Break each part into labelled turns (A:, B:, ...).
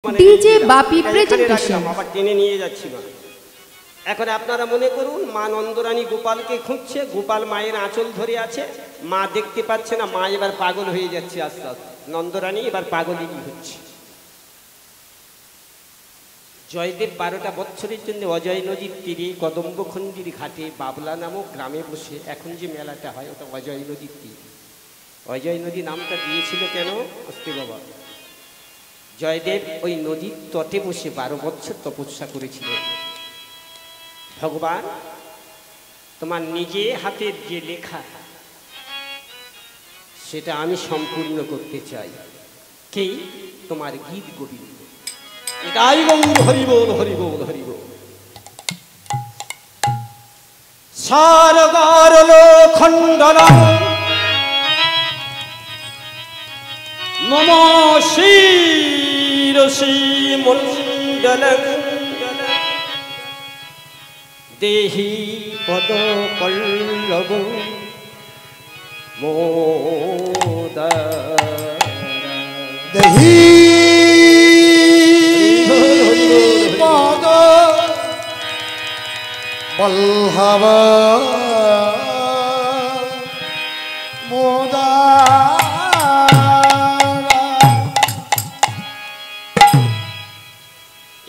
A: DJ বাপি presentation
B: আবার টেনে নিয়ে যাচ্ছিল। এখন আপনারা মনে করুন মা নন্দরানী গোপালকে খুঁজছে, গোপাল মায়ের আঁচল ধরে আছে, মা দেখতে পাচ্ছে না, মা এবার পাগল হয়ে যাচ্ছে আস্তে আস্তে, নন্দরানী এবার পাগলই হচ্ছে। জয়দেব 12টা বছরের জন্য অজয় নদীর তীরে কদম্বখণ্ডির ঘাটে বাবলা নামক গ্রামে বসে, এখন যে মেলাটা হয় ওটা অজয় নদীর তীরে। অজয় নদী নামটা দিয়েছিল কেন? অস্তি বাবা জয়দেব ওই নদীর তটে বসে 12 বছর তপস্যা করেছিলেন। ভগবান, তোমার নিজে হাতের যে লেখা সেটা আমি সম্পূর্ণ করতে চাই। কে? তোমার গীত গোবিন্দ। গাই গৌর হরি বল হরি বল হরি বল। সারগারল খণ্ডলম মম শিরসি মণ্ডলং দেহি পদ পল্লব মোদা
C: দেহি পদ বল্লভ মোদা।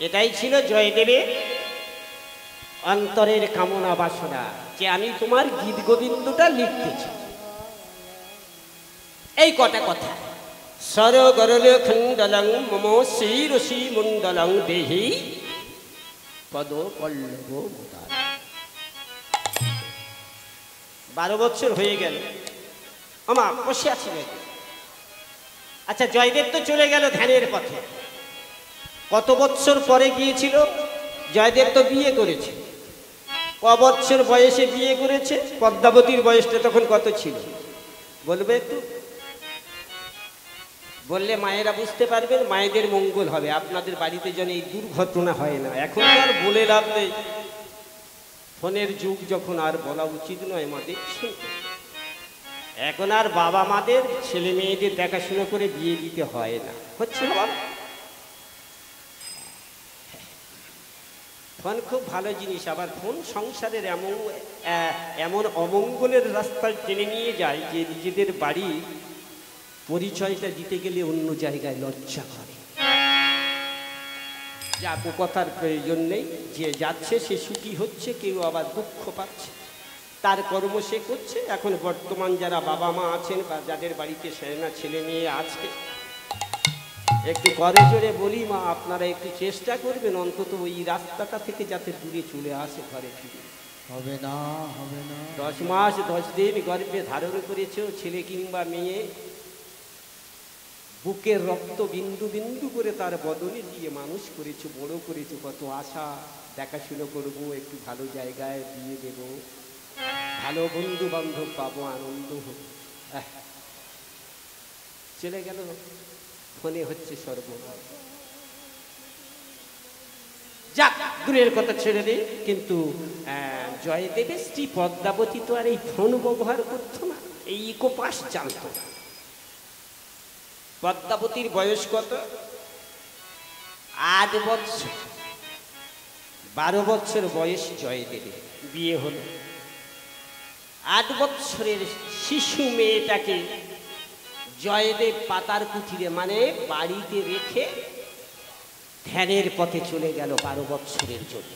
B: এটাই ছিল জয়দেবের অন্তরের কামনা বাসনা, যে আমি তোমার গীত গোবিন্দটা লিখতেছি। এই কটা কথা, সরগরল খণ্ডলং মম শিরসি মণ্ডলং দেহি পদ পল্লব মোদা। 12 বছর হয়ে গেল, আমা বসে আছি নাকি? আচ্ছা, জয়দেব তো চলে গেল ধ্যানের পথে। কত বছর পরে গিয়েছিল? জয়দেব তো বিয়ে করেছে। ক বছর বয়সে বিয়ে করেছে? পদ্মাবতীর বয়সটা তখন কত ছিল বলবে একটু? বললে মায়েরা বুঝতে পারবেন, মায়েদের মঙ্গল হবে। আপনাদের বাড়িতে যেন এই দুর্ঘটনা হয় না। এখন আর বলে লাভ নেই, ফোনের যুগ যখন, আর বলা উচিত নয়। মা দেখছেন, এখন আর বাবা মাদের ছেলে মেয়েদের দেখাশোনা করে বিয়ে দিতে হয় না। হচ্ছে না বাবা? ফোন খুব ভালো জিনিস, আবার ফোন সংসারের এমন অমঙ্গলের রাস্তায় টেনে নিয়ে যায় যে নিজেদের বাড়ি পরিচয়টা দিতে গেলে অন্য জায়গায় লজ্জা করে। যা কথার প্রয়োজন নেই, যে যাচ্ছে সে সুখী হচ্ছে, কেউ আবার দুঃখ পাচ্ছে, তার কর্ম সে করছে। এখন বর্তমান যারা বাবা মা আছেন বা যাদের বাড়িতে সেনা ছেলে মেয়ে আছে, একটু করে জোরে বলি, মা আপনারা একটু চেষ্টা করবেন অন্তত ওই রাস্তাটা থেকে যাতে দূরে চলে আসে, ঘরে ফিরে।
C: হবে না, হবে না।
B: 10 মাস 10 দিন গর্ভে ধারণ করেছে ছেলে কিংবা মেয়ে, বুকের রক্ত বিন্দু বিন্দু করে তার বদনে দিয়ে মানুষ করেছে, বড় করেছে। কত আশা, দেখাশুনো করবো, একটু ভালো জায়গায় বিয়ে দেব, ভালো বন্ধু বান্ধব পাবো, আনন্দ হোক। চলে গেল, ফোনে হচ্ছে সর্বনাশ। যাক, দূরের কথা ছেড়ে দিই। কিন্তু জয়দেবের স্ত্রী পদ্মাবতী তো আর এই ফোন ব্যবহার করতো না, এই ইকোপাস জানতো না। পদ্মাবতীর বয়স কত? 8 বছর। 12 বছর বয়স জয়দেবের, বিয়ে হলো। 8 বছরের শিশু মেয়েটাকে জয়দেব পাতার কুঠিরে, মানে বাড়িতে রেখে ধ্যানের পথে চলে গেল 12 বছরের জন্য।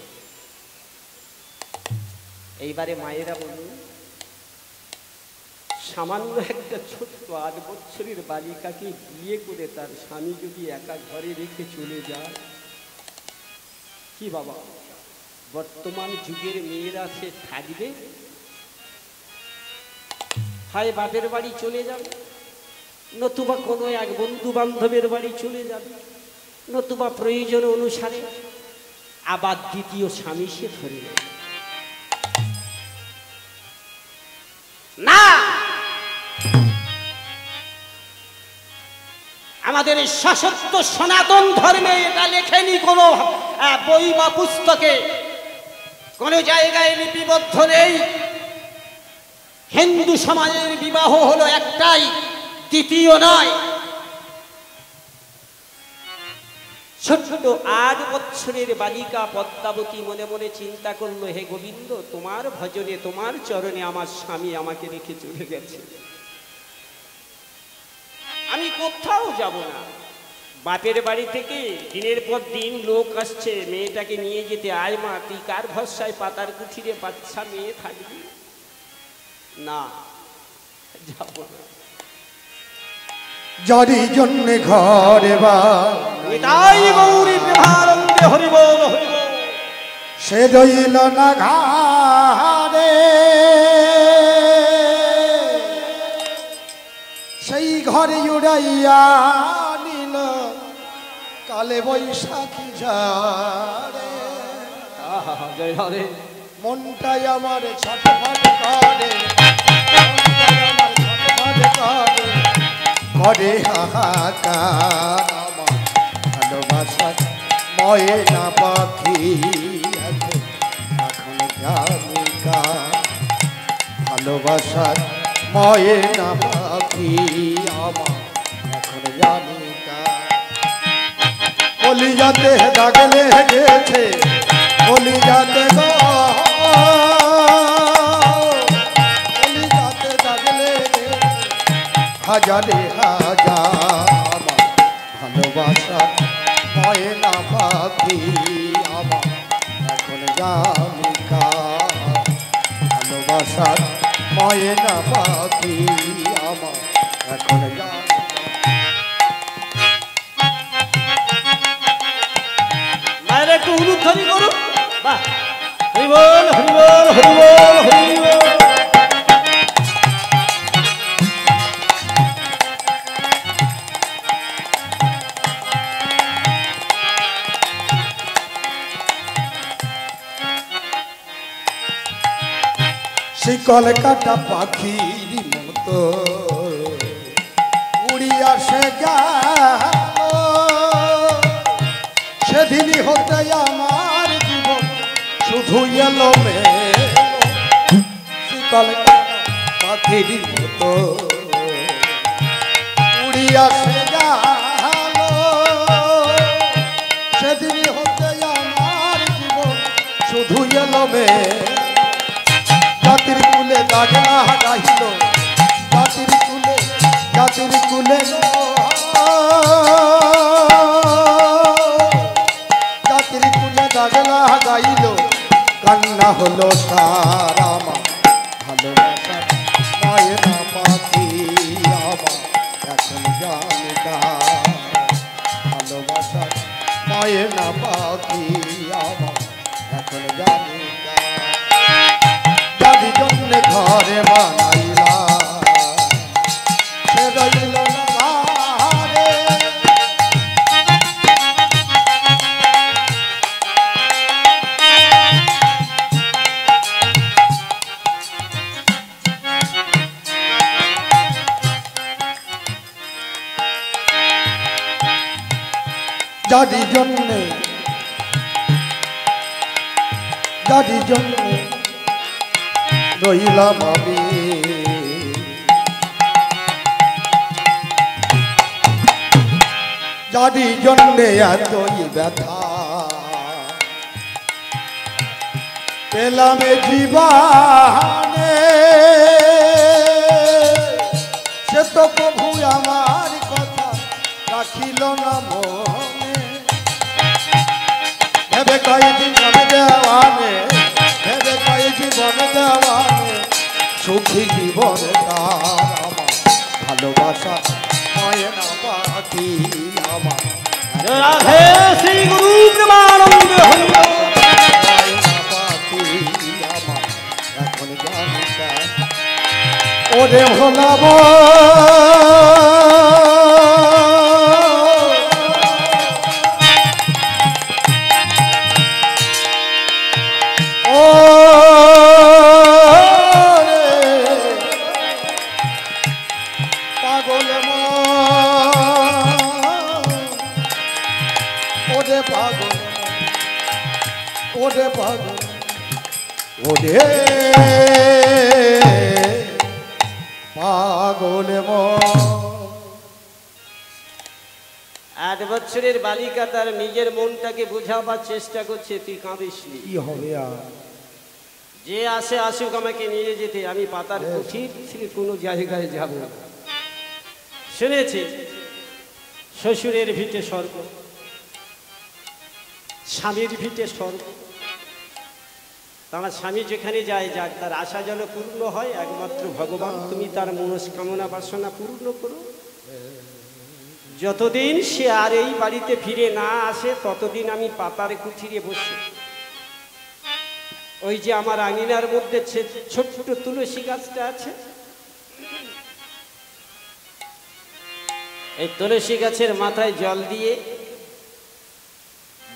B: এইবারে মায়েরা বলুন, সামান্য একটা ছোট্ট 8 বছরের বালিকাকে বিয়ে করে তার স্বামী যদি একা ঘরে রেখে চলে যায়, কি বাবা বর্তমান যুগের মেয়েরা সে থাকবে? হয় বাপের বাড়ি চলে যাবে, নতুবা কোনো এক বন্ধু বান্ধবের বাড়ি চলে যাবে, নতুবা প্রয়োজন অনুসারে আবার দ্বিতীয় স্বামী সে ধরে নেবে। না, আমাদের এই সশস্ত্র সনাতন ধর্মে এটা লেখেনি কোনো বই বা পুস্তকে, কোনো জায়গায় লিপিবদ্ধ নেই। হিন্দু সমাজের বিবাহ হলো একটাই, দ্বিতীয় নয়। ছোট্ট 8 বছরের বালিকা পদ্মাবতী মনে মনে চিন্তা করলো, হে গোবিন্দ, তোমার ভজনে তোমার চরণে আমার স্বামী আমাকে রেখে চলে গেছে, আমি কোথাও যাব না। বাপের বাড়ি থেকে দিনের পর দিন লোক আসছে মেয়েটাকে নিয়ে যেতে, আয় মা, তুই কার ভরসায় পাতার কুঠিরে বাচ্চা মেয়ে থাকবি? না, যাব না।
C: যারি জন্য ঘরে
B: নিতাই গৌরী প্রেমানন্দে হরি বল হরি বল।
C: সে রইল না ঘরে, সেই ঘরে উড়াইয়া নিল কালে বৈশাখী ঝড়ে।
B: জয় হরে।
C: মনটাই আমার ছটফট করে, মনটাই আমার ছটফট করে, করে হাহাকার আমার ভালোবাসার ময়না পাখি এখন জানি কার, ভালোবাসার ময়না পাখি আমার এখন জানি কার। কলিজাতে দাগ লেগেছে, কলিজাতে গো, কলিজাতে দাগ লেগেছে হাজারে হাজার আমার ভালোবাসার ময়না পাখি আমার এখন জানি কার, ভালোবাসার ময়না পাখি আমার এখন জানি।
B: মায়ের একটু উলুধ্বনি করুন। বাহ, হরি বল হরি বল হরি বল হরি বল।
C: শিকল কাটা পাখির মতো উড়িয়া সে গেল, সেদিনই হতে আমার জীবন শুধু এলো মেলো। শিকল কাটা পাখির মতো উড়িয়া সে গেল, সেদিনই হতে আমার জীবন শুধু এলো মেলো। জাতির কুলে দাগ লাগাইল, জাতির কুলে, জাতির কুলে, জাতির কুলে দাগ লাগাইল, কান্না হলো সার আমার ভালোবাসার ময়না পাখি আমার এখন জানি কার, ভালোবাসার ময়না পাখি আমার এখন জানি কার। যারি জন্য ঘরে বানাইলা সে রইল না ঘরে, যারি জন্য, যারি জন্য রইলাম আমি, যারি জন্যে এতই ব্যথা পেলাম জীবনে, সে তো প্রভু আমার কথা রাখিল না মনে। ভেবে কয় জীবন দেওয়ানে, ভেবে কয় জীবন দেওয়ানে, সুখী জীবন তার আমার ভালোবাসা ময়না পাখি আমার
B: রাধে শ্রী গুরু প্রেমানন্দে হরি বল।
C: ময়না পাখি আমার এখন জানি কার। ওরে ভোলাব পাগল ওরে পাগল, ওরে পাগল, ওরে পাগল।
B: 8 বছরের বালিকা তার নিজের মনটাকে বোঝাবার চেষ্টা করছে, তুই কাঁদিস নি,
C: কি হবে আর?
B: যে আসে আসুক, আমাকে নিয়ে যেতে, আমি পাতার কুঠির থেকে কোনো জায়গায় যাব না। শুনেছি শ্বশুরের ভিটে স্বর্গ, স্বামীর ভিটে স্বর্গ। তার স্বামী যেখানে যায় যাক, তার আশা যেন পূর্ণ হয়, একমাত্র ভগবান তুমি তার মনস্কামনা বাসনা পূর্ণ করো। যতদিন সে আর এই বাড়িতে ফিরে না আসে ততদিন আমি পাতার কুঠিরে বসে, ওই যে আমার আঙিনার মধ্যে ছোট্ট তুলসী গাছটা আছে, এই তুলসী গাছের মাথায় জল দিয়ে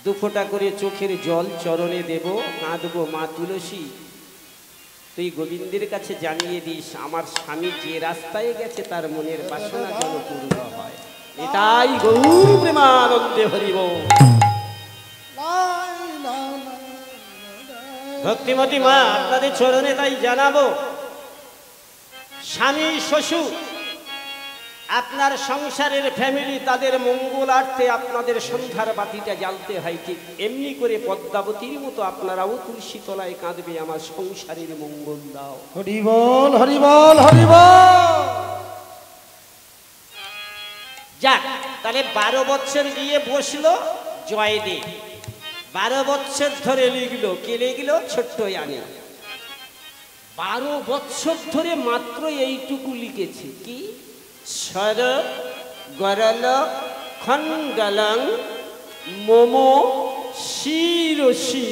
B: 2 ফোঁটা করে চোখের জল চরণে দেব, কাঁদবো, মা তুলসী তুই গোবিন্দের কাছে জানিয়ে দিস আমার স্বামী যে রাস্তায় গেছে তার মনের বাসনা যেন পূর্ণ হয়। এটাই গৌর প্রেমানন্দে হরিব। ভক্তিমতী মা আপনাদের চরণে তাই জানাবো, স্বামী শ্বশুর আপনার সংসারের ফ্যামিলি, তাদের মঙ্গলার্থে আপনাদের সন্ধ্যার বাতিটা জ্বালতে হয়। ঠিক এমনি করে পদ্মাবতীর মতো আপনারাও তুলসী তলায় কাঁদবে, আমার সংসারের মঙ্গল দাও।
C: হরি বল, হরি বল, হরি বল।
B: যাক, তাহলে 12 বছর গিয়ে বসলো জয়দেব, 12 বছর ধরে লিখলো। কে লিখলো? ছোট্ট আনি 12 বছর ধরে মাত্র এইটুকু লিখেছে, কি? সর গরল খণ্ডলং মোমো শিরসি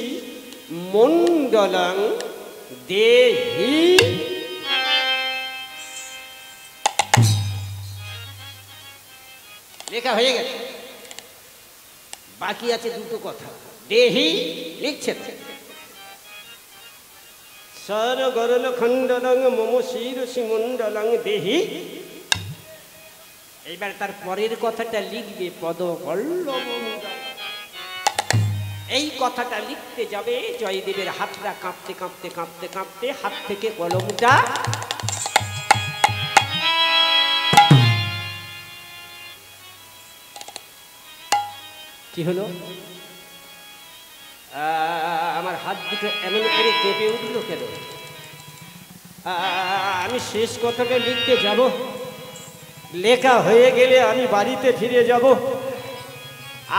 B: মণ্ডলং দেহি। লেখা হয়ে গেছে, বাকি আছে 2টো কথা। দেহি লিখছেন, সর গরল খণ্ডলং মোমো শিরসি মণ্ডলং দেহি। এইবার তার পরের কথাটা লিখবে, পদ পল্লব। এই কথাটা লিখতে যাবে, জয়দেবের হাতটা কাঁপতে কাঁপতে কাঁপতে কাঁপতে হাত থেকে কলমটা কি হলো, আমার হাত দুটো এমন করে কেঁপে উঠলো কেন? আমি শেষ কথাটা লিখতে যাব, লেখা হয়ে গেলে আমি বাড়িতে ফিরে যাব।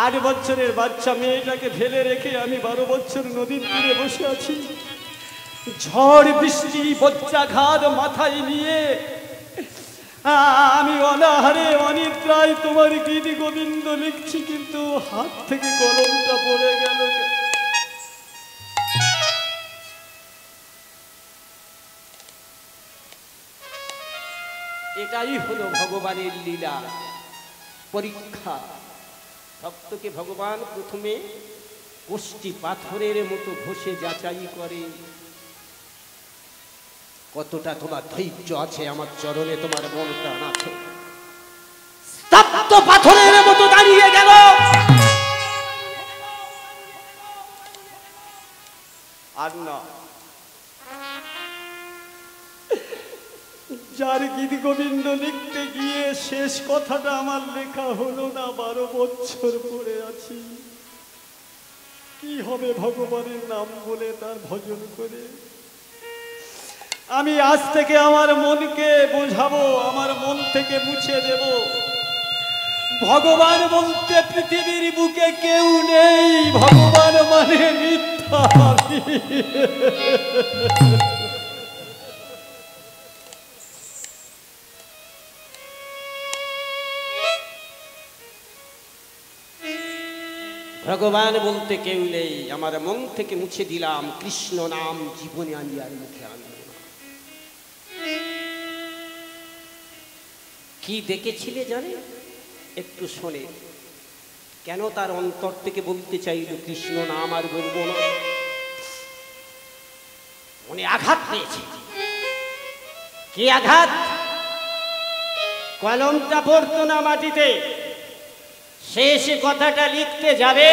B: 8 বছরের বাচ্চা মেয়েটাকে ফেলে রেখে আমি 12 বছর নদীর তীরে বসে আছি। ঝড় বৃষ্টি বজ্রাঘাত মাথায় নিয়ে আমি অনাহারে অনিদ্রায় তোমার গীতি গোবিন্দ লিখছি, কিন্তু হাত থেকে কলমটা পড়ে গেল। এটাই হলো ভগবানের লীলা, পরীক্ষা। ভক্তকে ভগবান প্রথমে কোষ্ঠী পাথরের মতো ঘষে যাচাই করে, কতটা তোমার ধৈর্য আছে আমার চরণে, তোমার মন প্রাণ আছে। স্তব্ধ পাথরের মতো দাঁড়িয়ে গেল। আর না, যার গীত গোবিন্দ লিখতে গিয়ে শেষ কথাটা আমার লেখা হলো না, 12 বছর পড়ে আছি। কি হবে ভগবানের নাম বলে, তার ভজন করে? আমি আজ থেকে আমার মনকে বোঝাবো, আমার মন থেকে মুছে দেব, ভগবান বলতে পৃথিবীর বুকে কেউ নেই, ভগবান মানে মিথ্যা। ভগবান বলতে কেউ নেই, আমার মন থেকে মুছে দিলাম, কৃষ্ণ নাম জীবনে আমি আর মুখে আনব না। কি দেখেছিলে জানে? একটু শোনে, কেন তার অন্তর থেকে বলতে চাইল কৃষ্ণ নাম আর বলবো না? মনে আঘাত পেয়েছে। কি আঘাত? কলমটা পড়তো না মাটিতে, শেষ কথাটা লিখতে যাবে,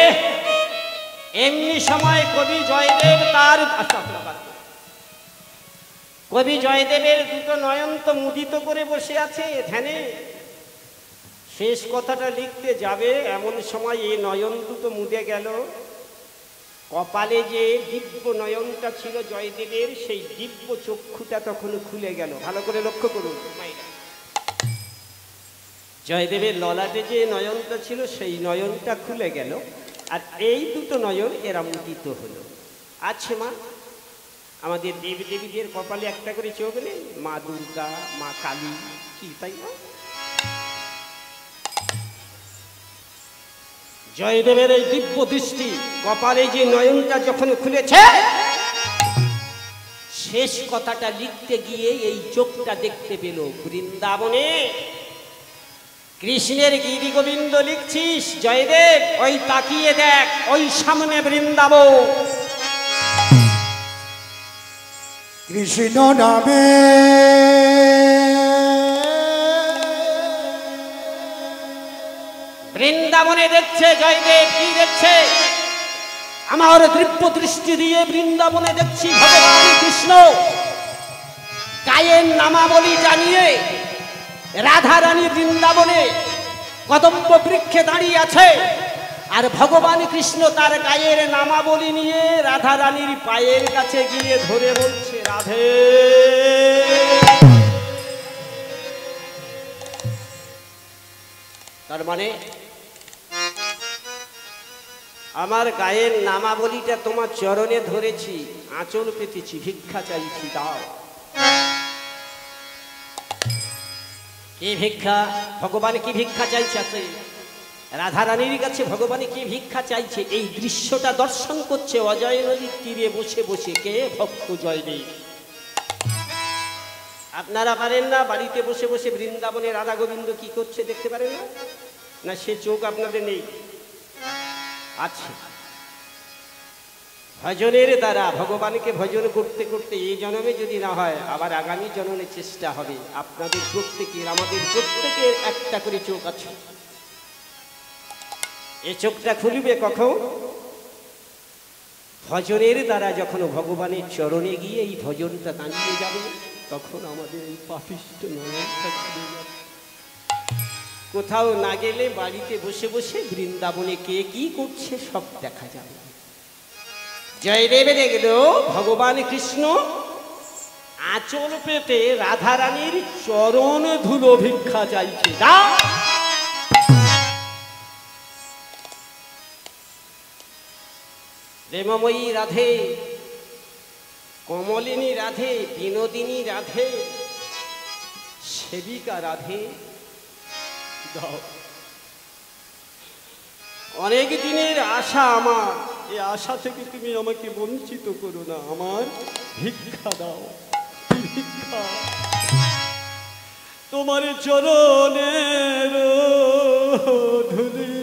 B: এমনি সময় কবি জয়দেব তার কবি জয়দেবের 2টো নয়ন তো মুদিত করে বসে আছে ধ্যানে। শেষ কথাটা লিখতে যাবে এমন সময় এই নয়ন দুটো মুদে গেল। কপালে যে দিব্য নয়নটা ছিল জয়দেবের, সেই দিব্য চক্ষুটা তখন খুলে গেল। ভালো করে লক্ষ্য করুন মায়েরা, জয়দেবের ললাটে যে নয়নটা ছিল সেই নয়নটা খুলে গেল, আর এই দুটো নয়ন এরা মুদিত হলো। আছে মা, আমাদের দেবদেবীদের কপালে একটা করে চোখ নেই? মা দুর্গা, মা কালী, কি তাই না? জয়দেবের এই দিব্য দৃষ্টি, কপালে যে নয়নটা যখন খুলেছে, শেষ কথাটা লিখতে গিয়ে এই চোখটা দেখতে পেল বৃন্দাবনে কৃষ্ণের গিরি গোবিন্দ লিখছিস জয়দেব, ওই তাকিয়ে দেখ, ওই সামনে বৃন্দাবন।
C: কৃষ্ণ নামে
B: বৃন্দাবনে দেখছে জয়দেব। কি দেখছে? আমার দিব্য দৃষ্টি দিয়ে বৃন্দাবনে দেখছি ভগবান কৃষ্ণ গায়ের নামাবলী জানিয়ে রাধা রানী বৃন্দাবনে কদম্ব বৃক্ষে দাঁড়িয়ে আছে, আর ভগবান কৃষ্ণ তার গায়ের নামাবলী নিয়ে রাধা রানীর পায়ের কাছে গিয়ে ধরে বলছে রাধে। তার মানে আমার গায়ের নামাবলীটা তোমার চরণে ধরেছি, আঁচল পেতেছি, ভিক্ষা চাইছি, দাও। কি ভিক্ষা? ভগবান কি ভিক্ষা চাইছে? রাধা রানীর কাছে ভগবান কি ভিক্ষা চাইছে? এই দৃশ্যটা দর্শন করছে অজয় নদীর তীরে বসে বসে কে? ভক্ত জয়দেব। আপনারা পারেন না বাড়িতে বসে বসে বৃন্দাবনে রাধা গোবিন্দ কি করছে দেখতে পারেন না? না সে চোখ আপনাদের নেই? আছে। ভজনের দ্বারা ভগবানকে ভজন করতে করতে এই জন্মে যদি না হয়, আবার আগামী জন্মে চেষ্টা হবে। আপনাদের প্রত্যেকের, আমাদের প্রত্যেকের একটা করে চোখ আছে। এই চোখটা খুলবে কখন? ভজনের দ্বারা যখন ভগবানের চরণে গিয়ে এই ভজনটা দাঁড়িয়ে যাবে, তখন আমাদের এই পাপিষ্ঠ নয়নটা খুলে যাবে। কোথাও না গেলে বাড়িতে বসে বসে বৃন্দাবনে কে কি করছে সব দেখা যাবে। জয়দেবে দেখল ভগবান কৃষ্ণ আঁচল পেতে রাধা রানীর চরণ ধুলো ভিক্ষা চাইছে। প্রেমময়ী রাধে, কমলিনী রাধে, বিনোদিনী রাধে, সেবিকা রাধে, দাও। অনেক দিনের আশা আমার, এই আশা থেকে তুমি আমাকে বঞ্চিত করো না। আমার ভিক্ষা দাও, ভিক্ষা। তোমার চরণের ধুলি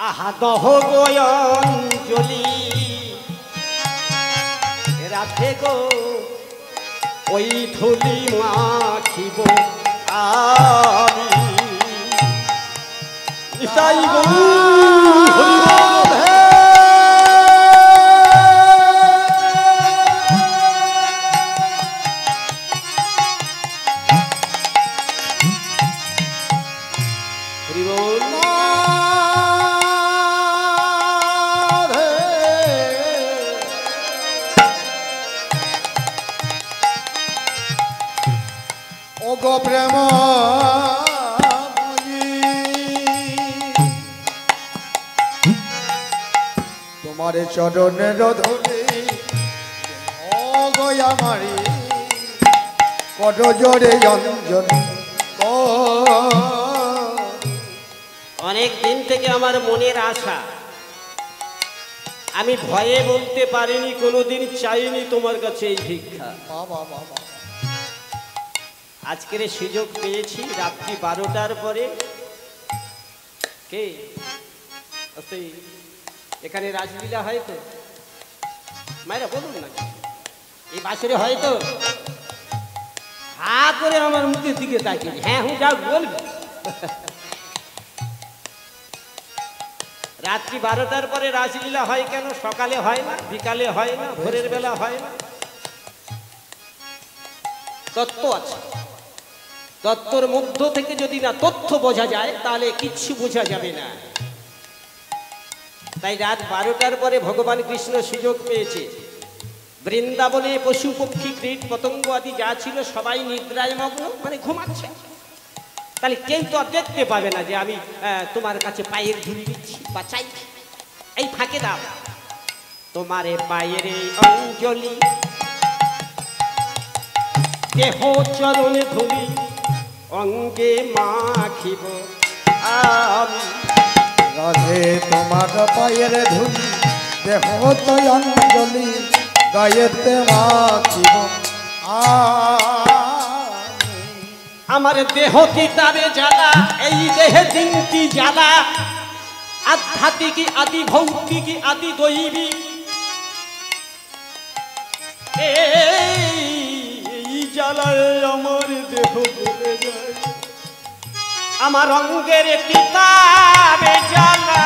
B: আহা দহ গয়ঞ্জলি রাধে গো, ওই ধুলি মাখিব আমি। ইসাই গো
C: প্রেম তোমার চরণের ধুলি মারি কত জোরে অঞ্জন।
B: অনেক দিন থেকে আমার মনের আশা, আমি ভয়ে বলতে পারিনি, কোনোদিন চাইনি তোমার কাছে এই ভিক্ষা। আজকের সুযোগ পেয়েছি। রাত্রি 12টার পরে কে এখানে রাসলীলা হয় তো? মায়েরা বলুন না, এই বাসরে হয় তো? হা করে আমার মুখের দিকে তাকিয়ে হ্যাঁ হুঁ যা বলবি। রাত্রি 12টার পরে রাসলীলা হয় কেন? সকালে হয় না, বিকালে হয় না, ভোরের বেলা হয় না? তত্ত্ব আছে। তত্ত্বর মধ্য থেকে যদি না তথ্য বোঝা যায় তাহলে কিচ্ছু বোঝা যাবে না। তাই রাত 12টার পরে ভগবান কৃষ্ণ সুযোগ পেয়েছে। বৃন্দাবনে পশু পক্ষী কীট পতঙ্গ আদি যা ছিল সবাই নিদ্রায় মগ্ন, মানে ঘুমাচ্ছে। তাহলে কেউ তো আর দেখতে পাবে না যে আমি তোমার কাছে পায়ের ধুলি দিচ্ছি বা চাইছি। এই ফাঁকে দাও, তোমারে পায়ের অঞ্জলি দেহ চরণে ধুলি অঙ্গে মাখিব আমি।
C: রাধে তোমার পায়ের ধুলি দেহ তো অঞ্জলি গায়েতে মাখিব
B: আমার দেহ কি তারে জ্বালা, এই দেহে দিনটি জ্বালা, আধ্যাত্মিক আদি ভৌতিক আদি দৈবিক। এই জ্বালায় আমার দেহ জ্বলে যায়, আমার অঙ্গের কিতাবে জ্বালা।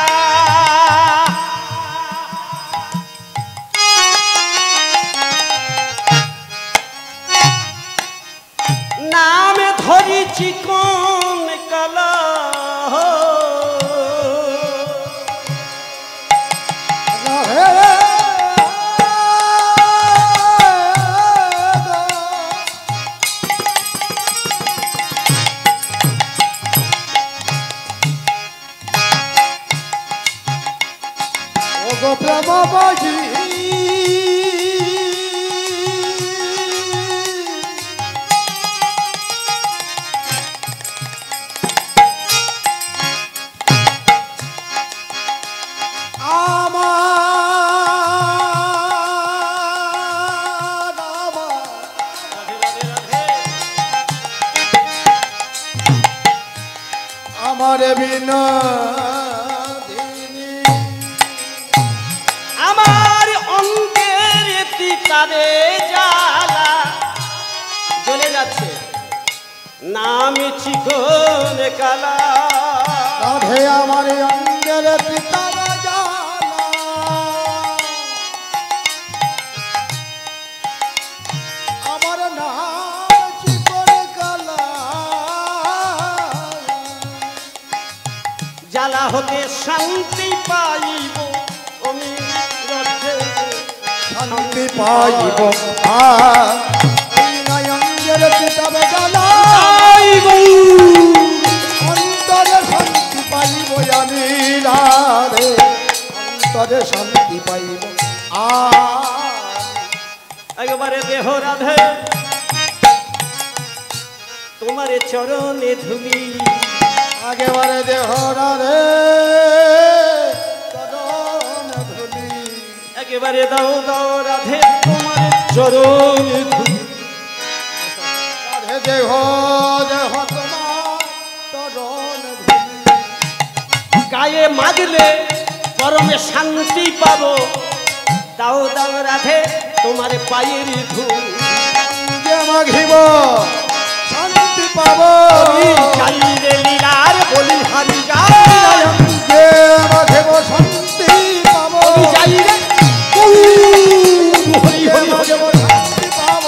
B: নামে ধরিছি কোন কালা,
C: প্রেমবাজি আমার বিনা
B: তারে জ্বালা জ্বলে যাচ্ছে, নামে চিকন কালা।
C: রাধে আমার অঙ্গের পিতারে জ্বালা, আমার নাম চিকন কালা।
B: জ্বালা হতে শান্তি পাইব আমি,
C: শান্তি পাইব অঙ্গের পিতারে জ্বালা, অন্তরে শান্তি পাইব আমি। রাধে অন্তরে শান্তি পাইব
B: একবারে দেহ রাধে তোমার চরণে ধুলি,
C: আগেবারে দেহ রাধে চরণে ধুলি,
B: একেবারে দাও দাও রাধে তোমার চরণে ধুলি।
C: রাধে দেহ দেহ তোমার চরণে ধুলি,
B: গায়ে মাগলে পরমে শান্তি পাবো, দাও দাও রাধে তোমার পায়ের ধুল।
C: মাঘিব শান্তি পাব,
B: চাইলে লীলার বলি হারি
C: মাঘিব শান্তি পাব,
B: চাইলে
C: শান্তি পাব।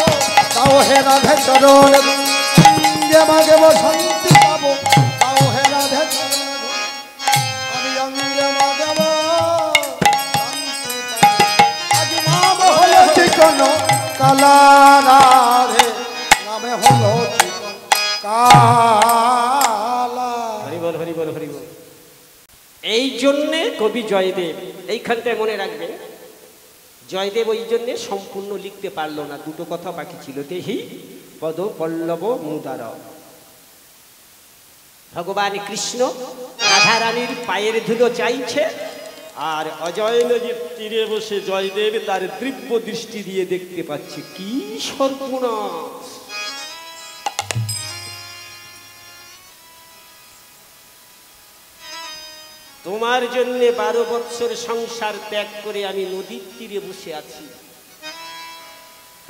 C: তাও হে রাধে চরণ মাঘিব শান্তি পাব, তাও হে রাধে চরণ আমি অঙ্গে মাঘিব আজ নাম হলো চিকন কালা। রাধে নামে হলো চিকন কালা।
B: হরিবল হরিবল হরিবল। এই জন্যে কবি জয়দেব, এইখানটায় মনে রাখবেন, জয়দেব ওই জন্যে সম্পূর্ণ লিখতে পারলো না, দুটো কথা বাকি ছিল। দেহি পদ পল্লব মুদার। ভগবান কৃষ্ণ রাধারানীর পায়ের ধুলো চাইছে, আর অজয় নদীর তীরে বসে জয়দেব তার দিব্য দৃষ্টি দিয়ে দেখতে পাচ্ছে। কি সর্বনাশ! তোমার জন্য 12 বৎসর সংসার ত্যাগ করে আমি নদীর তীরে বসে আছি,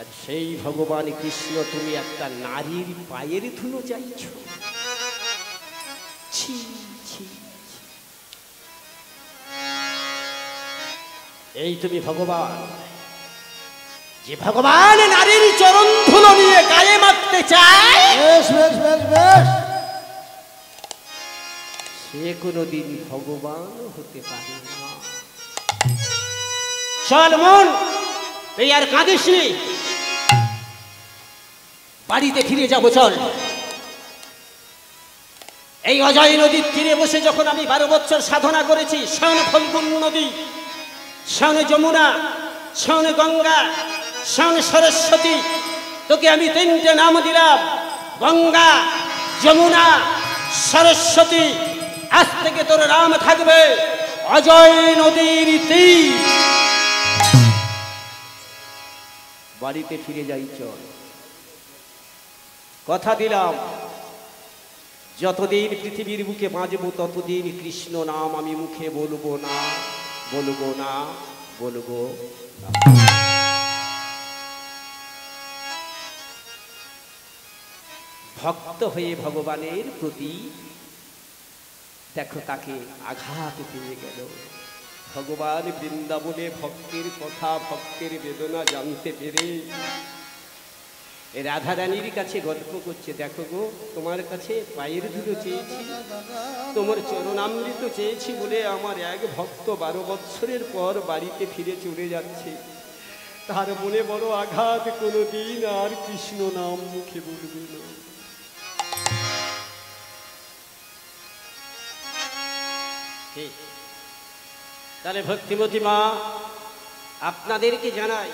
B: আর সেই ভগবান কৃষ্ণ তুমি একটা নারীর পায়ের ধুলো চাইছ। ছি ছি। এই তুমি ভগবান, যে ভগবান নারীর চরণ ধুলো নিয়ে গায়ে মাখতে চায়,
C: বেশ বেশ বেশ বেশ,
B: সে কোনোদিন ভগবান হতে পারে না। চল মন, তুই আর কাঁদিস নি, বাড়িতে ফিরে যাবো চল। এই অজয় নদীর তীরে বসে যখন আমি 12 বছর সাধনা করেছি, স্বয়ং ফল্গুন নদী, স্বয়ং যমুনা, স্বয়ং গঙ্গা, স্বয়ং সরস্বতী, তোকে আমি 3টে নাম দিলাম, গঙ্গা, যমুনা, সরস্বতী। আজ থেকে তোর নাম থাকবে অজয় নদীর তীর। বাড়িতে ফিরে যাই চল। কথা দিলাম, যতদিন পৃথিবীর বুকে বাঁচবো ততদিন কৃষ্ণ নাম আমি মুখে বলবো না, বলবো না, বলবো না। ভক্ত হয়ে ভগবানের প্রতি দেখো তাকে আঘাত পেয়ে গেল। ভগবান বৃন্দাবনে ভক্তের কথা, ভক্তের বেদনা জানতে পেরে রাধারানীর কাছে গল্প করছে, দেখো গো, তোমার কাছে পায়ের ধুলো চেয়েছি, তোমার চরণামৃত চেয়েছি বলে আমার এক ভক্ত 12 বছরের পর বাড়িতে ফিরে চলে যাচ্ছে, তার মনে বড় আঘাত, কোনোদিন আর কৃষ্ণ নাম মুখে বলবে না। তাহলে ভক্তিমতী মা, আপনাদেরকে জানাই,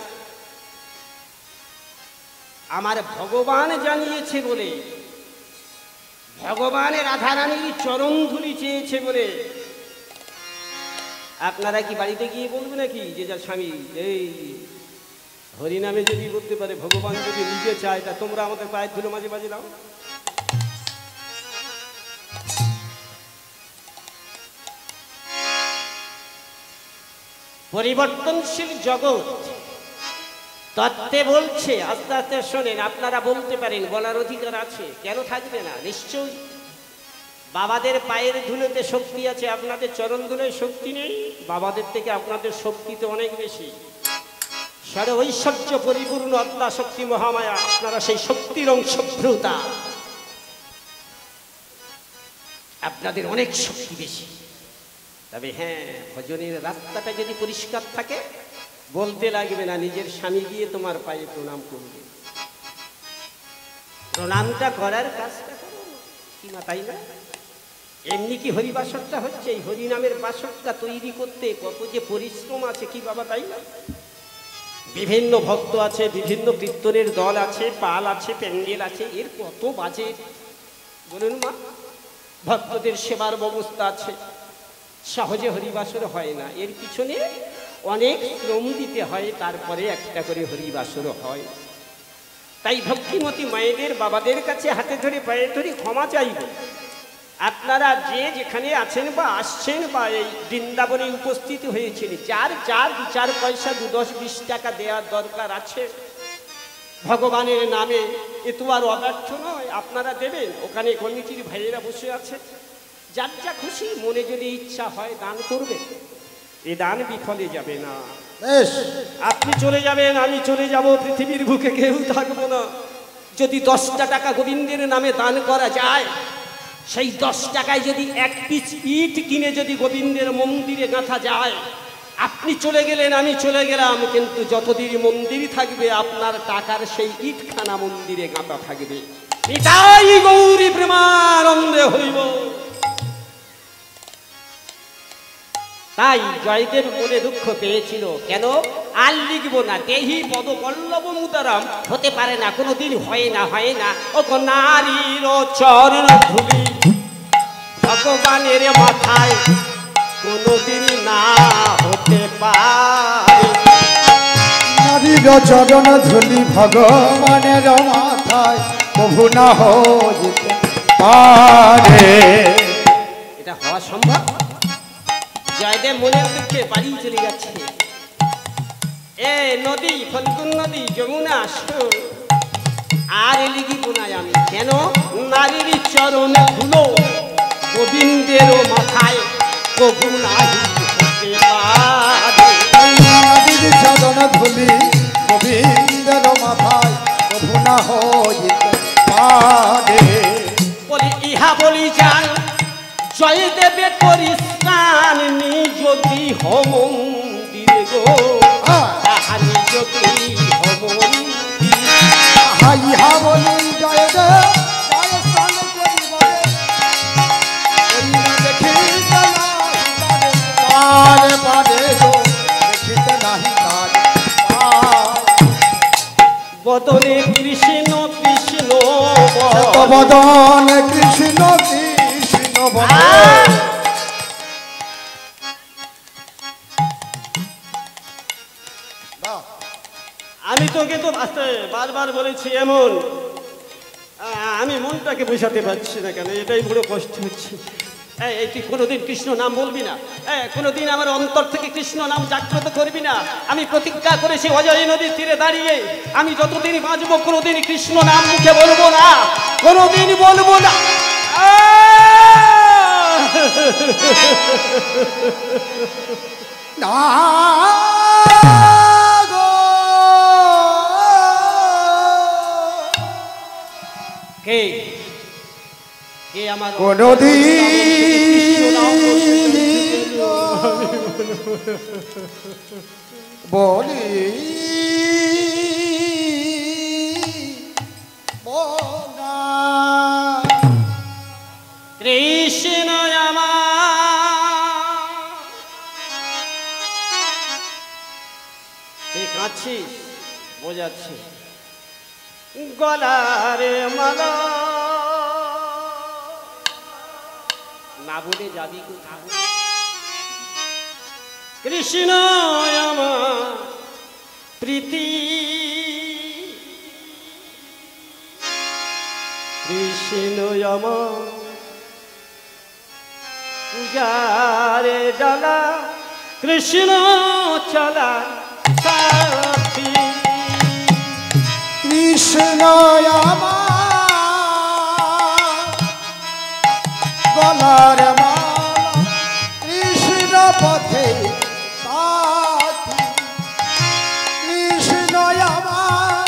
B: আমার ভগবান জানিয়েছে বলে, ভগবানের রাধারানীর চরণ ধুলি চেয়েছে বলে আপনারা কি বাড়িতে গিয়ে বলবে নাকি যে যা স্বামী এই হরিনামে যদি বলতে পারে, ভগবান যদি নিজে চায়, তা তোমরা আমাদের পায়ের ধুলো মাঝে মাঝে দাও। পরিবর্তনশীল জগৎ তত্ত্বে বলছে, আস্তে আস্তে শোনেন, আপনারা বলতে পারেন, বলার অধিকার আছে, কেন থাকবে না? নিশ্চয়ই বাবাদের পায়ের ধুলোতে শক্তি আছে, আপনাদের চরণ ধুলোয় শক্তি নেই? বাবাদের থেকে আপনাদের শক্তি তো অনেক বেশি, সারে ঐশ্বর্য পরিপূর্ণ আত্মা শক্তি মহামায়া, আপনারা সেই শক্তির অংশভূতা, আপনাদের অনেক শক্তি বেশি। তবে হ্যাঁ, ভজনের রাস্তাটা যদি পরিষ্কার থাকে, বলতে লাগবে না, নিজের স্বামী গিয়ে তোমার পায়ে প্রণাম করবে, প্রণামটা করার কাজটা করো কি না, তাই না? এমনি কি হরিবাসরটা হচ্ছে? এই হরিনামের বাসরটা তৈরি করতে কত যে পরিশ্রম আছে, কি বাবা, তাই না? বিভিন্ন ভক্ত আছে, বিভিন্ন কীর্তনের দল আছে, পাল আছে, প্যান্ডেল আছে, এর কত বাজেট বলুন মা। ভক্তদের সেবার ব্যবস্থা আছে, সহজে হরিবাসর হয় না, এর পিছনে অনেক শ্রম দিতে হয়, তারপরে একটা করে হরিবাসর হয়। তাই ভক্তিমতী মায়েদের, বাবাদের কাছে হাতে ধরে পায়ে ধরে ক্ষমা চাইব। আপনারা যে যেখানে আছেন বা আসছেন বা এই বৃন্দাবনে উপস্থিত হয়েছেন, যার যার 2-4 পয়সা, 2-10-20 টাকা দেওয়ার দরকার আছে ভগবানের নামে, এ তো আর অব্যর্থ নয়, আপনারা দেবেন। ওখানে কমিটির ভাইয়েরা বসে আছে, যার যা খুশি মনে যদি ইচ্ছা হয় দান করবে, এ দান বিফলে যাবে না। আপনি চলে যাবেন, আমি চলে যাব, পৃথিবীর বুকে কেউ থাকবো না। যদি 10টা টাকা গোবিন্দের নামে দান করা যায়, সেই 10 টাকায় যদি 1 পিস ইট কিনে যদি গোবিন্দের মন্দিরে গাঁথা যায়, আপনি চলে গেলেন, আমি চলে গেলাম, কিন্তু যতদিন মন্দির থাকবে আপনার টাকার সেই ইটখানা মন্দিরে গাঁথা থাকবে। নিতাই গৌরী প্রেমানন্দে হইব। তাই জয়দেব মনে দুঃখ পেয়েছিল, কেন আর লিখবো না, দেহি পদ পল্লব মুদারাম, হতে পারে না, কোনোদিন হয় না, হয় না। ও নারীর চরণ ধুলি ভগবানের মাথায় কোনোদিন না হতে পারে।
C: নারীর চরণ ধুলি ভগবানের মাথায় প্রভু না হতে পারে।
B: এটা হওয়া সম্ভব? জয়দেব মনের দুঃখে বাড়ি চলে যাচ্ছে। এ নদী, ফল্গুন নদী, যমুনা, আর লিখিব না আমি, কেন? নারীর চরণ ধুলো গোবিন্দের মাথায় প্রভু নাহি হতে পারে। জয়দেবে করি স্নান যদি হমন্দিরে গো তাহানি যদি হমন্দিরে
C: ইহা বলি জয় দে জয় স্থান করি বলে করি না দেখিতে নাহি পারে পারে গো দেখিতে নাহি পারে
B: বদনে কৃষ্ণ কৃষ্ণ
C: বদন কৃষ্ণ কৃষ্ণ বদন
B: আমি তোকে তো বারবার বলেছি এমন আমি মনটাকে বোঝাতে পারছি না কেন এটাই বড় কষ্ট হচ্ছে এই তুই কোনোদিন কৃষ্ণ নাম বলবি না কোনোদিন আমার অন্তর থেকে কৃষ্ণ নাম জাগ্রত করবি না আমি প্রতিজ্ঞা করেছি অজয় নদীর তীরে দাঁড়িয়ে আমি যতদিন বাঁচবো কোনোদিন কৃষ্ণ নাম মুখে বলবো না কোনোদিন বলবো না কে কে আমার
C: কোনদিন বলি
B: কৃষ্ণ তুই কাঁদছিস বোঝাচ্ছি গলারে মালা না বলে যাবি কোথাও কৃষ্ণ আমার প্রীতি কৃষ্ণ আমার পূজারে ডালা কৃষ্ণ চলা সাথী
C: কৃষ্ণ আমার গলার মালা কৃষ্ণ পথে সাথী কৃষ্ণ আমার